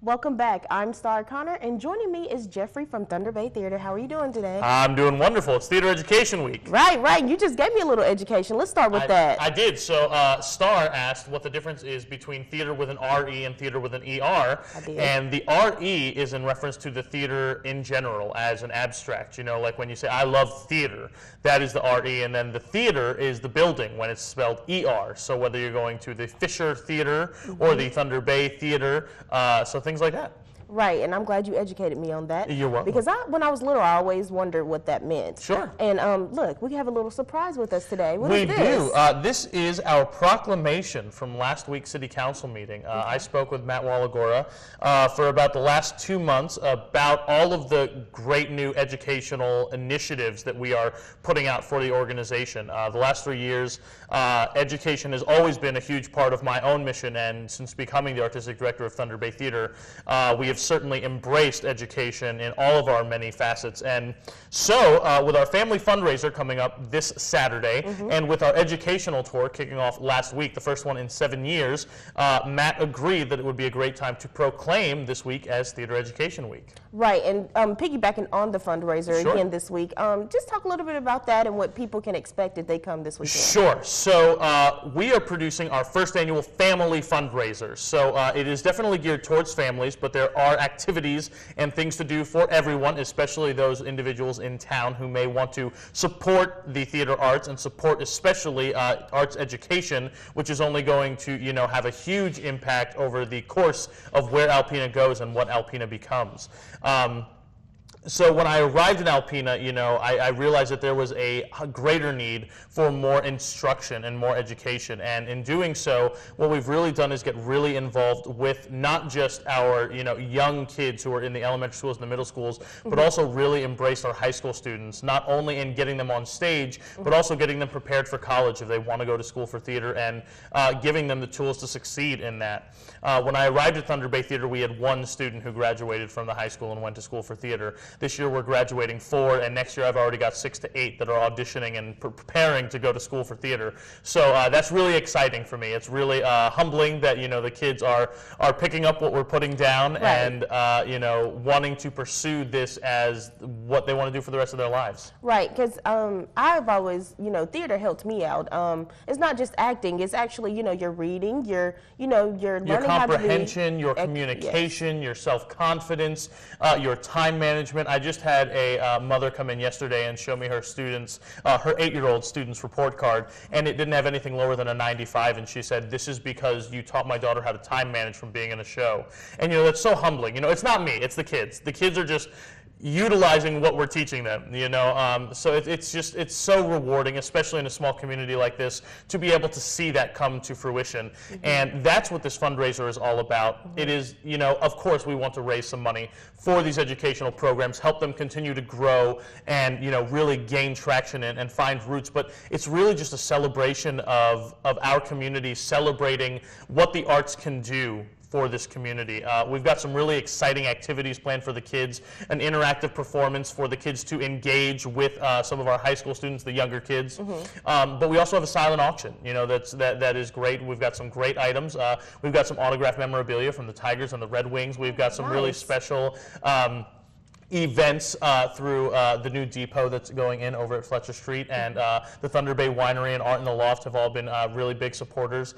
Welcome back. I'm Star Connor, and joining me is Jeffrey from Thunder Bay Theater. How are you doing today? I'm doing wonderful. It's Theater Education Week. Right. You just gave me a little education. Let's start with that. I did. So Star asked what the difference is between theater with an R-E and theater with an E-R. I did. And the R-E is in reference to the theater in general as an abstract. You know, like when you say, I love theater, that is the R-E. And then the theater is the building when it's spelled E-R. So whether you're going to the Fisher Theater or the Thunder Bay Theater, so things like that. Right, and I'm glad you educated me on that. You're welcome. Because when I was little, I always wondered what that meant. Sure. And look, we have a little surprise with us today. What is this? We do. This is our proclamation from last week's City Council meeting. I spoke with Matt Wallagora for about the last 2 months about all of the great new educational initiatives that we are putting out for the organization. The last 3 years, education has always been a huge part of my own mission, and since becoming the Artistic Director of Thunder Bay Theater, we have certainly embraced education in all of our many facets. And so with our family fundraiser coming up this Saturday, and with our educational tour kicking off last week, the first one in 7 years, Matt agreed that it would be a great time to proclaim this week as Theater Education Week. Right, and piggybacking on the fundraiser Sure. again this week, just talk a little bit about that and what people can expect if they come this weekend. Sure. So we are producing our first annual family fundraiser. So it is definitely geared towards families, but there are activities and things to do for everyone, especially those individuals in town who may want to support the theater arts and support especially arts education, which is only going to, have a huge impact over the course of where Alpena goes and what Alpena becomes. So when I arrived in Alpena, I realized that there was a greater need for more instruction and more education. And in doing so, what we've really done is get really involved with not just our, young kids who are in the elementary schools and the middle schools, but also really embraced our high school students, not only in getting them on stage, but also getting them prepared for college if they want to go to school for theater, and giving them the tools to succeed in that. When I arrived at Thunder Bay Theater, we had 1 student who graduated from the high school and went to school for theater. This year we're graduating 4, and next year I've already got 6 to 8 that are auditioning and preparing to go to school for theater. So that's really exciting for me. It's really humbling that the kids are picking up what we're putting down, right. and wanting to pursue this as what they want to do for the rest of their lives. Right, because I've always, theater helped me out. It's not just acting; it's actually, your reading, your learning your comprehension, your yes. communication, your self-confidence, your time management. I just had a mother come in yesterday and show me her students, her 8-year-old student's report card, and it didn't have anything lower than a 95, and she said, "This is because you taught my daughter how to time manage from being in a show." And that's so humbling. It's not me, it's the kids. The kids are just utilizing what we're teaching them, so it's so rewarding, especially in a small community like this, to be able to see that come to fruition. And that's what this fundraiser is all about. It is, of course we want to raise some money for these educational programs, help them continue to grow and, really gain traction and find roots, but it's really just a celebration of our community, celebrating what the arts can do for this community. We've got some really exciting activities planned for the kids, an interactive performance for the kids to engage with some of our high school students, the younger kids. But we also have a silent auction, that is great. We've got some great items. We've got some autographed memorabilia from the Tigers and the Red Wings. We've got some really special events through the new depot that's going in over at Fletcher Street, and the Thunder Bay Winery and Art in the Loft have all been really big supporters.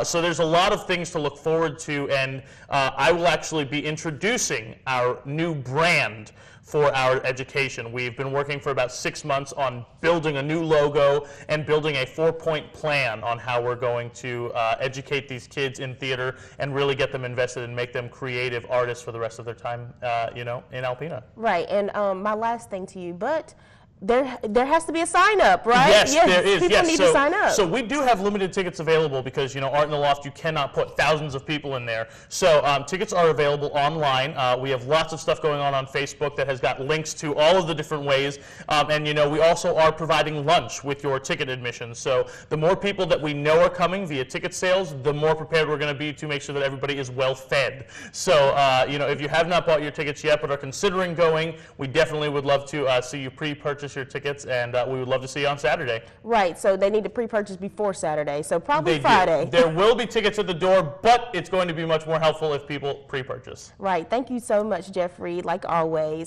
So there's a lot of things to look forward to, and I will actually be introducing our new brand for our education. We've been working for about 6 months on building a new logo and building a 4-point plan on how we're going to educate these kids in theater and really get them invested and make them creative artists for the rest of their time, in Alpena. Right, and my last thing to you, but there has to be a sign up, right? Yes, there is. People need to sign up. So we do have limited tickets available because, Art in the Loft, you cannot put thousands of people in there. So tickets are available online. We have lots of stuff going on Facebook that has got links to all of the different ways. And, we also are providing lunch with your ticket admission. So the more people that we know are coming via ticket sales, the more prepared we're going to be to make sure that everybody is well fed. So, if you have not bought your tickets yet but are considering going, we definitely would love to see you pre-purchase pre-purchase your tickets, and we would love to see you on Saturday. Right, so they need to pre-purchase before Saturday, so probably They do. Friday. There will be tickets at the door, but it's going to be much more helpful if people pre-purchase. Right, thank you so much, Jeffrey, like always.